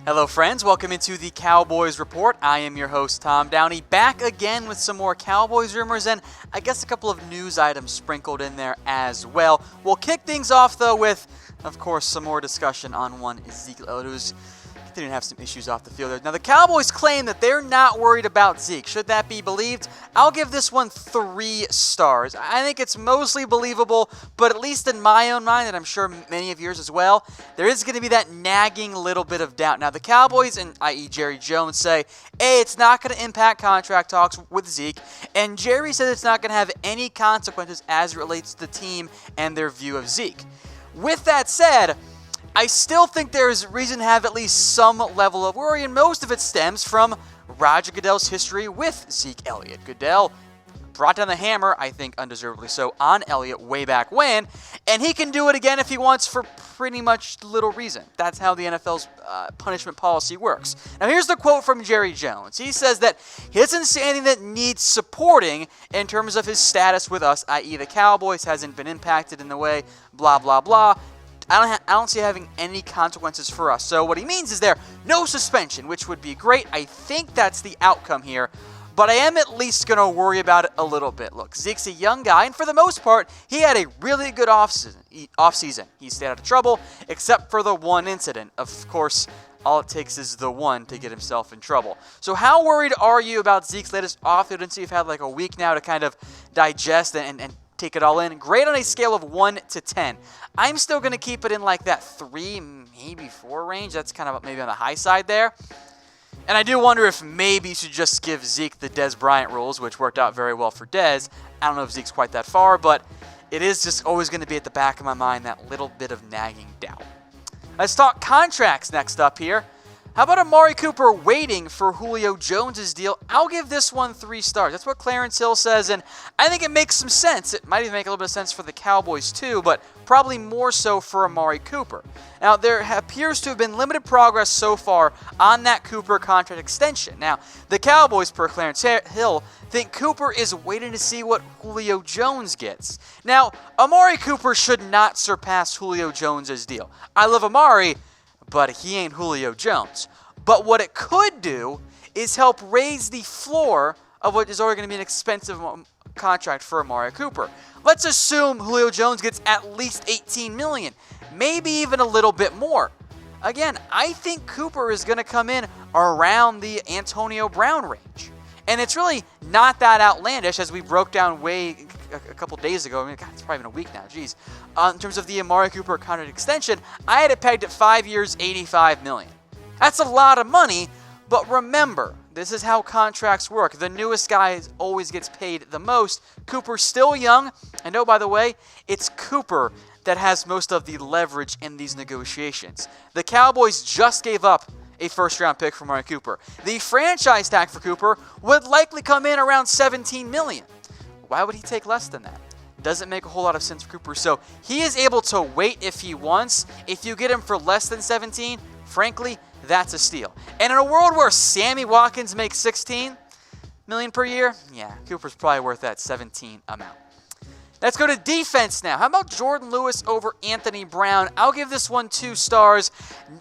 Hello friends, welcome into the Cowboys Report. I am your host Tom Downey, back again with some more Cowboys rumors and I guess a couple of news items sprinkled in there as well. We'll kick things off though with, of course, some more discussion on one Ezekiel Elliott, who's continuing to have some issues off the field. Now the Cowboys claim that they're not worried about Zeke. Should that be believed? I'll give this one 3 stars. I think it's mostly believable, but at least in my own mind, and I'm sure many of yours as well, there is going to be that nagging little bit of doubt. Now the Cowboys, and i.e. Jerry Jones, say, A, it's not going to impact contract talks with Zeke, and Jerry says it's not going to have any consequences as it relates to the team and their view of Zeke. With that said, I still think there is reason to have at least some level of worry, and most of it stems from Roger Goodell's history with Zeke Elliott. Goodell brought down the hammer, I think undeservedly so, on Elliott way back when, and he can do it again if he wants for pretty much little reason. That's how the NFL's punishment policy works. Now here's the quote from Jerry Jones. He says that he doesn't see anything that needs supporting in terms of his status with us, i.e. the Cowboys, hasn't been impacted in the way, blah, blah, blah. I don't see having any consequences for us. So what he means is there no suspension, which would be great. I think that's the outcome here. But I am at least going to worry about it a little bit. Look, Zeke's a young guy, and for the most part, he had a really good offseason. He stayed out of trouble, except for the one incident. Of course, all it takes is the one to get himself in trouble. So how worried are you about Zeke's latest off-field? And so you've had like a week now to kind of digest and take it all in. Grade on a scale of 1 to 10. I'm still going to keep it in like that 3, maybe 4 range. That's kind of maybe on the high side there. And I do wonder if maybe you should just give Zeke the Dez Bryant rules, which worked out very well for Dez. I don't know if Zeke's quite that far, but it is just always going to be at the back of my mind, that little bit of nagging doubt. Let's talk contracts next up here. How about Amari Cooper waiting for Julio Jones' deal? I'll give this one 3 stars. That's what Clarence Hill says, and I think it makes some sense. It might even make a little bit of sense for the Cowboys too, but probably more so for Amari Cooper. Now, there appears to have been limited progress so far on that Cooper contract extension. Now, the Cowboys, per Clarence Hill, think Cooper is waiting to see what Julio Jones gets. Now, Amari Cooper should not surpass Julio Jones' deal. I love Amari, but he ain't Julio Jones. But what it could do is help raise the floor of what is already going to be an expensive contract for Amari Cooper. Let's assume Julio Jones gets at least $18 million, maybe even a little bit more. Again, I think Cooper is going to come in around the Antonio Brown range. And it's really not that outlandish, as we broke down way a couple days ago. I mean, God, it's probably been a week now. Jeez. In terms of the Amari Cooper contract extension, I had it pegged at 5 years, $85 million. That's a lot of money, but remember, this is how contracts work. The newest guy always gets paid the most. Cooper's still young, and oh, by the way, it's Cooper that has most of the leverage in these negotiations. The Cowboys just gave up a first-round pick for Amari Cooper. The franchise tag for Cooper would likely come in around $17 million. Why would he take less than that? Doesn't make a whole lot of sense for Cooper. So he is able to wait if he wants. If you get him for less than 17, frankly, that's a steal. And in a world where Sammy Watkins makes $16 million per year, yeah, Cooper's probably worth that 17 amount. Let's go to defense now. How about Jourdan Lewis over Anthony Brown? I'll give this one 2 stars.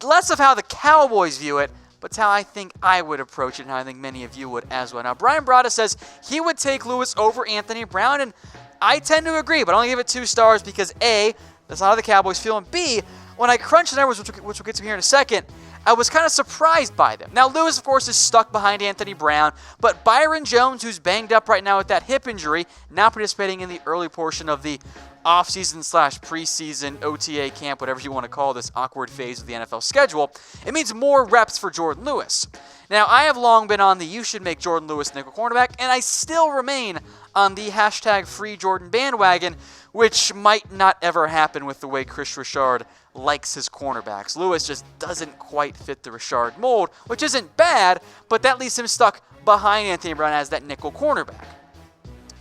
Less of how the Cowboys view it, but it's how I think I would approach it, and how I think many of you would as well. Now, Brian Brada says he would take Lewis over Anthony Brown, and I tend to agree, but I only give it 2 stars because A, that's not how the Cowboys feel, and B, when I crunch the numbers, which we'll get to here in a second, I was kind of surprised by them. Now, Lewis, of course, is stuck behind Anthony Brown, but Byron Jones, who's banged up right now with that hip injury, now participating in the early portion of the offseason / preseason OTA camp, whatever you want to call this awkward phase of the NFL schedule. It means more reps for Jourdan Lewis. Now, I have long been on the you should make Jourdan Lewis nickel cornerback, and I still remain on the #FreeJordan bandwagon, which might not ever happen with the way Chris Richard likes his cornerbacks. Lewis just doesn't quite fit the Richard mold, which isn't bad, but that leaves him stuck behind Anthony Brown as that nickel cornerback.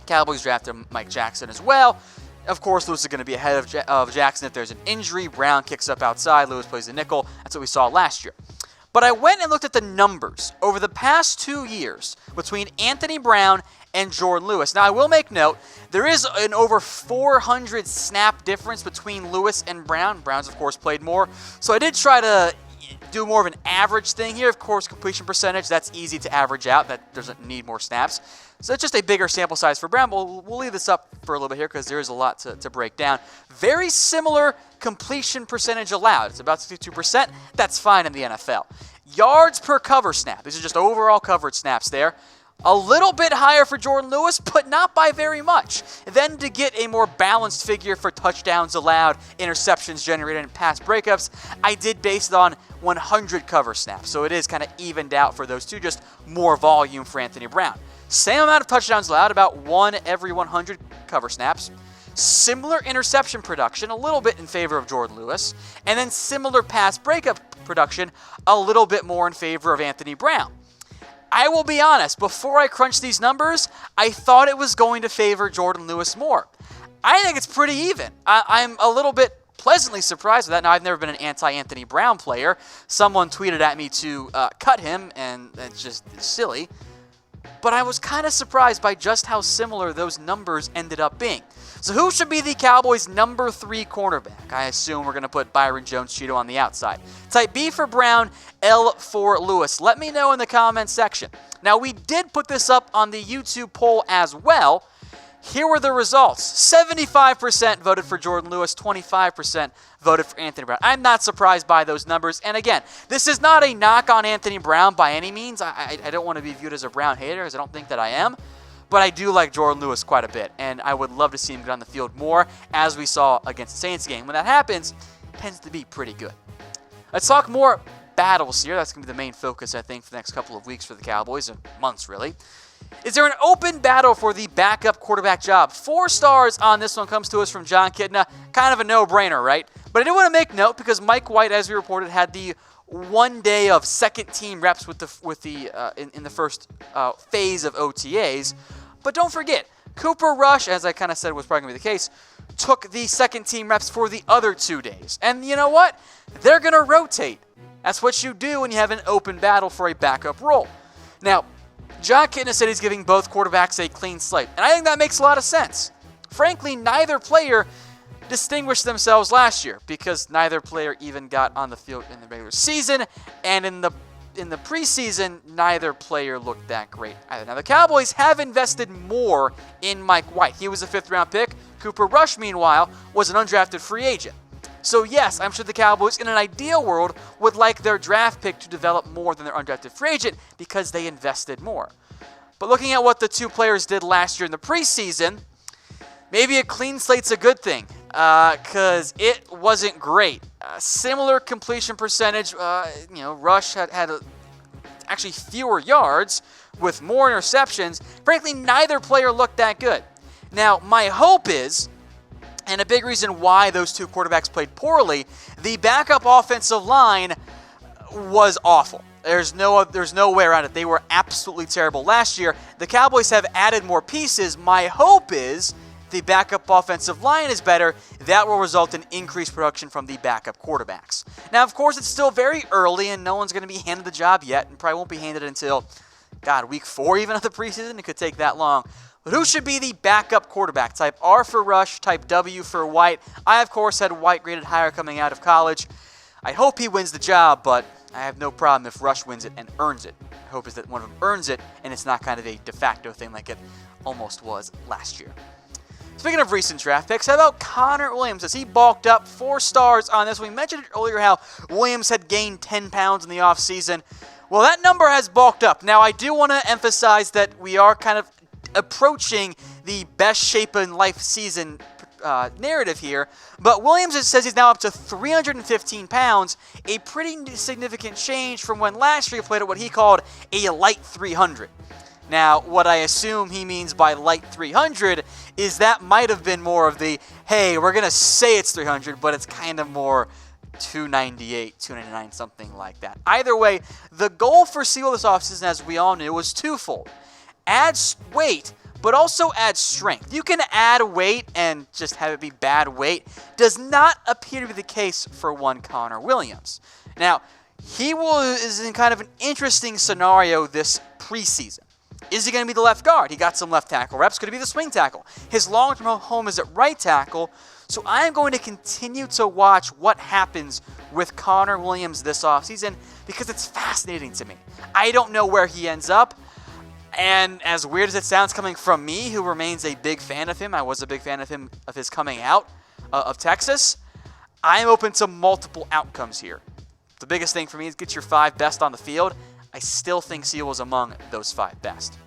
Cowboys drafted Mike Jackson as well. Of course, Lewis is going to be ahead of Jackson if there's an injury. Brown kicks up outside. Lewis plays the nickel. That's what we saw last year. But I went and looked at the numbers over the past 2 years between Anthony Brown and Jourdan Lewis. Now, I will make note, there is an over 400 snap difference between Lewis and Brown. Brown's, of course, played more. So I did try to do more of an average thing here. Of course, completion percentage, that's easy to average out. That doesn't need more snaps. So it's just a bigger sample size for Brown. We'll leave this up for a little bit here because there is a lot to break down. Very similar completion percentage allowed. It's about 62%. That's fine in the NFL. Yards per cover snap. These are just overall coverage snaps there. A little bit higher for Jourdan Lewis, but not by very much. Then to get a more balanced figure for touchdowns allowed, interceptions generated, and pass breakups, I did base it on 100 cover snaps. So it is kind of evened out for those two, just more volume for Anthony Brown. Same amount of touchdowns allowed, about 1 every 100 cover snaps. Similar interception production, a little bit in favor of Jourdan Lewis. And then similar pass breakup production, a little bit more in favor of Anthony Brown. I will be honest, before I crunched these numbers, I thought it was going to favor Jourdan Lewis more. I think it's pretty even. I'm a little bit pleasantly surprised with that. Now, I've never been an anti-Anthony Brown player. Someone tweeted at me to cut him, and it's just silly. But I was kind of surprised by just how similar those numbers ended up being. So who should be the Cowboys' number 3 cornerback? I assume we're going to put Byron Jones Cheeto on the outside. Type B for Brown, L for Lewis. Let me know in the comments section. Now, we did put this up on the YouTube poll as well. Here were the results. 75% voted for Jourdan Lewis, 25% voted for Anthony Brown. I'm not surprised by those numbers. And again, this is not a knock on Anthony Brown by any means. I don't want to be viewed as a Brown hater, as I don't think that I am. But I do like Jourdan Lewis quite a bit, and I would love to see him get on the field more, as we saw against the Saints game. When that happens, it tends to be pretty good. Let's talk more battles here. That's going to be the main focus, I think, for the next couple of weeks for the Cowboys, and months, really. Is there an open battle for the backup quarterback job? 4 stars on this one comes to us from John Kidna. Kind of a no-brainer, right? But I did want to make note because Mike White, as we reported, had the 1 day of second-team reps in the first phase of OTAs. But don't forget, Cooper Rush, as I kind of said was probably going to be the case, took the second-team reps for the other 2 days. And you know what? They're going to rotate. That's what you do when you have an open battle for a backup role. Now, John Kidna said he's giving both quarterbacks a clean slate, and I think that makes a lot of sense. Frankly, neither player distinguished themselves last year because neither player even got on the field in the regular season, and in the preseason, neither player looked that great either. Now, the Cowboys have invested more in Mike White. He was a 5th-round pick. Cooper Rush, meanwhile, was an undrafted free agent. So, yes, I'm sure the Cowboys, in an ideal world, would like their draft pick to develop more than their undrafted free agent because they invested more. But looking at what the 2 players did last year in the preseason, maybe a clean slate's a good thing because it wasn't great. Similar completion percentage. Rush had actually fewer yards with more interceptions. Frankly, neither player looked that good. Now, my hope is, and a big reason why those 2 quarterbacks played poorly, the backup offensive line was awful. There's no way around it. They were absolutely terrible last year. The Cowboys have added more pieces. My hope is the backup offensive line is better. That will result in increased production from the backup quarterbacks. Now, of course, it's still very early, and no one's going to be handed the job yet, and probably won't be handed until, week 4 even of the preseason. It could take that long. But who should be the backup quarterback? Type R for Rush, type W for White. I, of course, had White graded higher coming out of college. I hope he wins the job, but I have no problem if Rush wins it and earns it. I hope is that one of them earns it, and it's not kind of a de facto thing like it almost was last year. Speaking of recent draft picks, how about Connor Williams as he bulked up 4 stars on this? We mentioned earlier how Williams had gained 10 pounds in the offseason. Well, that number has bulked up. Now, I do want to emphasize that we are kind of approaching the best shape in life season narrative here, but Williams says he's now up to 315 pounds, a pretty significant change from when last year he played at what he called a light 300. Now, what I assume he means by light 300 is that might have been more of the, hey, we're going to say it's 300, but it's kind of more 298, 299, something like that. Either way, the goal for Seal this offseason, as we all knew, was twofold. Add weight, but also add strength. You can add weight and just have it be bad weight. Does not appear to be the case for one Connor Williams. Now, he is in kind of an interesting scenario this preseason. Is he going to be the left guard? He got some left tackle reps. Could he be the swing tackle? His long-term home is at right tackle, So I am going to continue to watch what happens with Connor Williams this offseason because it's fascinating to me. I don't know where he ends up. And as weird as it sounds coming from me, who remains a big fan of him, I was a big fan of him, of his coming out of Texas, I am open to multiple outcomes here. The biggest thing for me is get your 5 best on the field. I still think Seal is among those 5 best.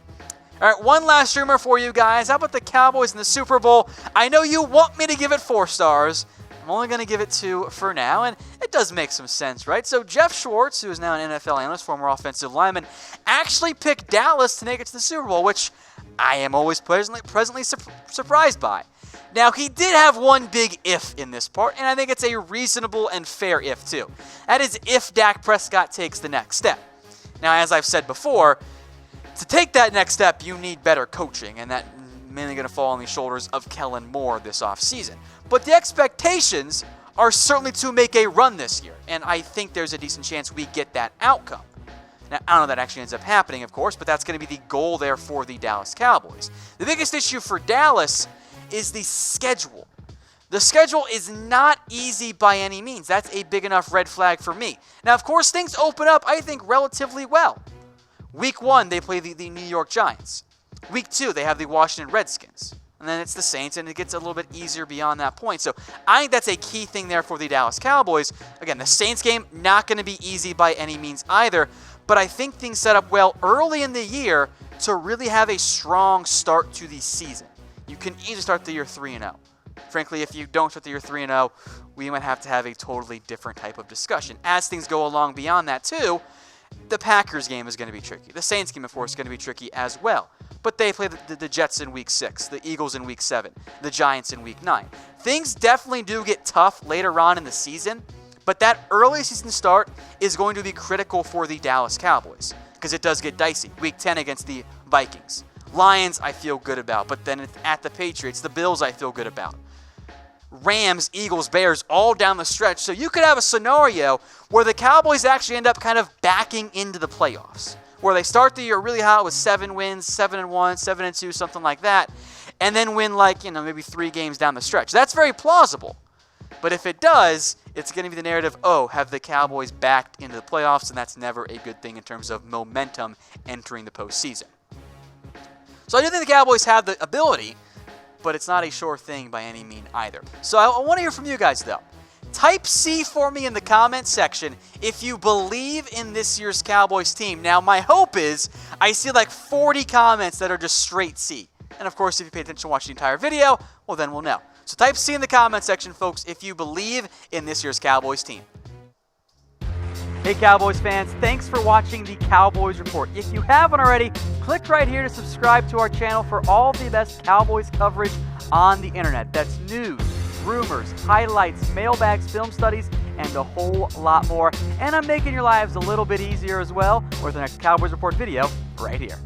All right, one last rumor for you guys. How about the Cowboys in the Super Bowl? I know you want me to give it 4 stars. I'm only going to give it 2 for now, and it does make some sense, right? So Jeff Schwartz, who is now an NFL analyst, former offensive lineman, actually picked Dallas to make it to the Super Bowl, which I am always pleasantly surprised by. Now, he did have one big if in this part, and I think it's a reasonable and fair if, too. That is if Dak Prescott takes the next step. Now, as I've said before, to take that next step, you need better coaching, and that mainly going to fall on the shoulders of Kellen Moore this offseason. But the expectations are certainly to make a run this year, and I think there's a decent chance we get that outcome. Now, I don't know if that actually ends up happening, of course, but that's going to be the goal there for the Dallas Cowboys. The biggest issue for Dallas is the schedule. The schedule is not easy by any means. That's a big enough red flag for me. Now, of course, things open up, I think, relatively well. Week 1, they play the New York Giants. Week 2, they have the Washington Redskins. And then it's the Saints, and it gets a little bit easier beyond that point. So I think that's a key thing there for the Dallas Cowboys. Again, the Saints game, not going to be easy by any means either. But I think things set up well early in the year to really have a strong start to the season. You can easily start the year 3-0. Frankly, if you don't start the year 3-0, we might have to have a totally different type of discussion. As things go along beyond that, too, the Packers game is going to be tricky. The Saints game, of course, is going to be tricky as well. But they play the Jets in Week 6, the Eagles in Week 7, the Giants in Week 9. Things definitely do get tough later on in the season, but that early season start is going to be critical for the Dallas Cowboys because it does get dicey. Week 10 against the Vikings. Lions, I feel good about, but then at the Patriots, the Bills, I feel good about. Rams, Eagles, Bears, all down the stretch. So you could have a scenario where the Cowboys actually end up kind of backing into the playoffs, where they start the year really hot with 7 wins, 7-1, 7-2, something like that, and then win maybe 3 games down the stretch. That's very plausible. But if it does, it's going to be the narrative, have the Cowboys backed into the playoffs, and that's never a good thing in terms of momentum entering the postseason. So I do think the Cowboys have the ability, but it's not a sure thing by any means either. So I want to hear from you guys, though. Type C for me in the comments section if you believe in this year's Cowboys team. Now, my hope is I see 40 comments that are just straight C. And, of course, if you pay attention and watch the entire video, well, then we'll know. So type C in the comments section, folks, if you believe in this year's Cowboys team. Hey, Cowboys fans, thanks for watching the Cowboys Report. If you haven't already, click right here to subscribe to our channel for all the best Cowboys coverage on the internet. That's news, rumors, highlights, mailbags, film studies, and a whole lot more. And I'm making your lives a little bit easier as well with the next Cowboys Report video right here.